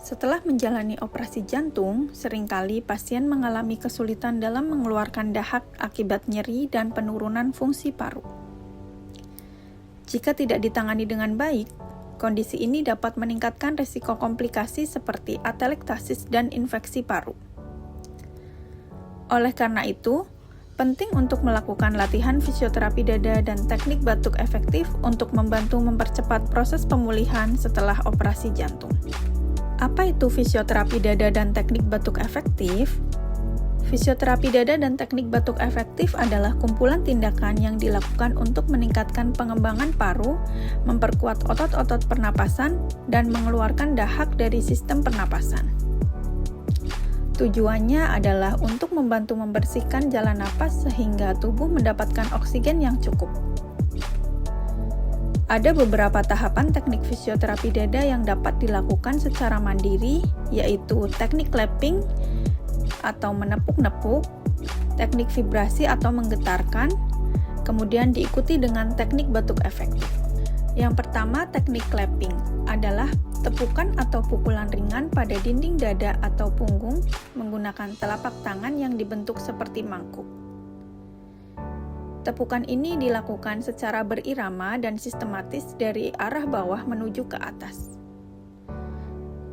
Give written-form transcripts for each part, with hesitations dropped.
Setelah menjalani operasi jantung, seringkali pasien mengalami kesulitan dalam mengeluarkan dahak akibat nyeri dan penurunan fungsi paru. Jika tidak ditangani dengan baik, kondisi ini dapat meningkatkan risiko komplikasi seperti atelektasis dan infeksi paru. Oleh karena itu, penting untuk melakukan latihan fisioterapi dada dan teknik batuk efektif untuk membantu mempercepat proses pemulihan setelah operasi jantung. Apa itu fisioterapi dada dan teknik batuk efektif? Fisioterapi dada dan teknik batuk efektif adalah kumpulan tindakan yang dilakukan untuk meningkatkan pengembangan paru, memperkuat otot-otot pernapasan, dan mengeluarkan dahak dari sistem pernapasan. Tujuannya adalah untuk membantu membersihkan jalan napas sehingga tubuh mendapatkan oksigen yang cukup. Ada beberapa tahapan teknik fisioterapi dada yang dapat dilakukan secara mandiri, yaitu teknik clapping atau menepuk-nepuk, teknik vibrasi atau menggetarkan, kemudian diikuti dengan teknik batuk efektif. Yang pertama, teknik clapping adalah tepukan atau pukulan ringan pada dinding dada atau punggung menggunakan telapak tangan yang dibentuk seperti mangkuk. Tepukan ini dilakukan secara berirama dan sistematis dari arah bawah menuju ke atas.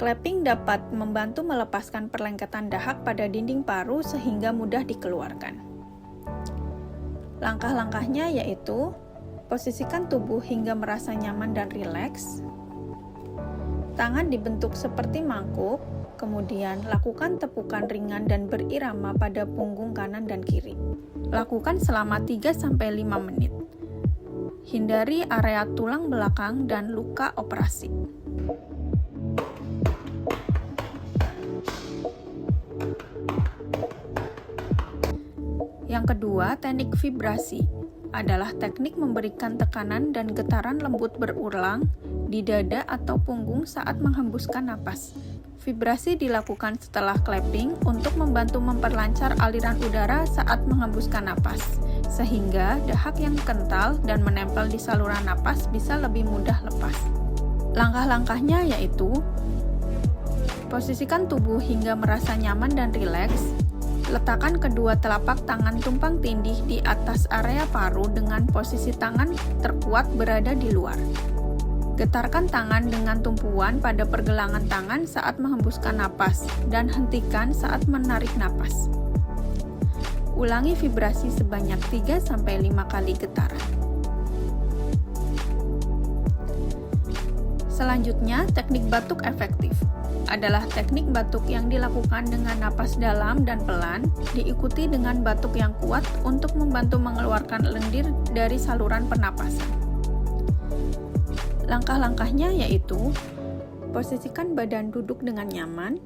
Clapping dapat membantu melepaskan perlengketan dahak pada dinding paru sehingga mudah dikeluarkan. Langkah-langkahnya yaitu posisikan tubuh hingga merasa nyaman dan rileks. Tangan dibentuk seperti mangkuk, kemudian lakukan tepukan ringan dan berirama pada punggung kanan dan kiri. Lakukan selama 3-5 menit. Hindari area tulang belakang dan luka operasi. Yang kedua, teknik vibrasi adalah teknik memberikan tekanan dan getaran lembut berulang di dada atau punggung saat menghembuskan napas. Vibrasi dilakukan setelah clapping untuk membantu memperlancar aliran udara saat menghembuskan napas, sehingga dahak yang kental dan menempel di saluran napas bisa lebih mudah lepas. Langkah-langkahnya yaitu posisikan tubuh hingga merasa nyaman dan rileks. Letakkan kedua telapak tangan tumpang tindih di atas area paru dengan posisi tangan terkuat berada di luar. Getarkan tangan dengan tumpuan pada pergelangan tangan saat menghembuskan napas dan hentikan saat menarik napas. Ulangi vibrasi sebanyak 3-5 kali getaran. Selanjutnya, teknik batuk efektif adalah teknik batuk yang dilakukan dengan napas dalam dan pelan, diikuti dengan batuk yang kuat untuk membantu mengeluarkan lendir dari saluran pernapasan. Langkah-langkahnya yaitu posisikan badan duduk dengan nyaman,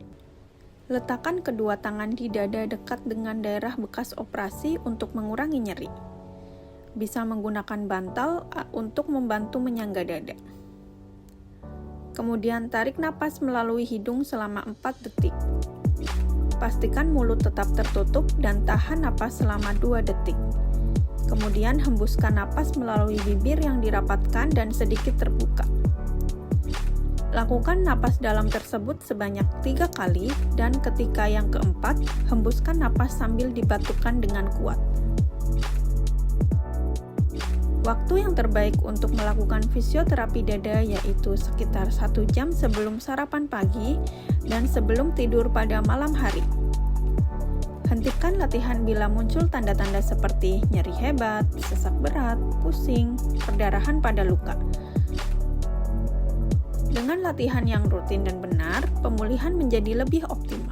letakkan kedua tangan di dada dekat dengan daerah bekas operasi untuk mengurangi nyeri. Bisa menggunakan bantal untuk membantu menyangga dada. Kemudian tarik napas melalui hidung selama 4 detik. Pastikan mulut tetap tertutup dan tahan napas selama 2 detik. Kemudian hembuskan napas melalui bibir yang dirapatkan dan sedikit terbuka. Lakukan napas dalam tersebut sebanyak 3 kali dan ketika yang keempat, hembuskan napas sambil dibatukkan dengan kuat. Waktu yang terbaik untuk melakukan fisioterapi dada yaitu sekitar 1 jam sebelum sarapan pagi dan sebelum tidur pada malam hari. Hentikan latihan bila muncul tanda-tanda seperti nyeri hebat, sesak berat, pusing, perdarahan pada luka. Dengan latihan yang rutin dan benar, pemulihan menjadi lebih optimal.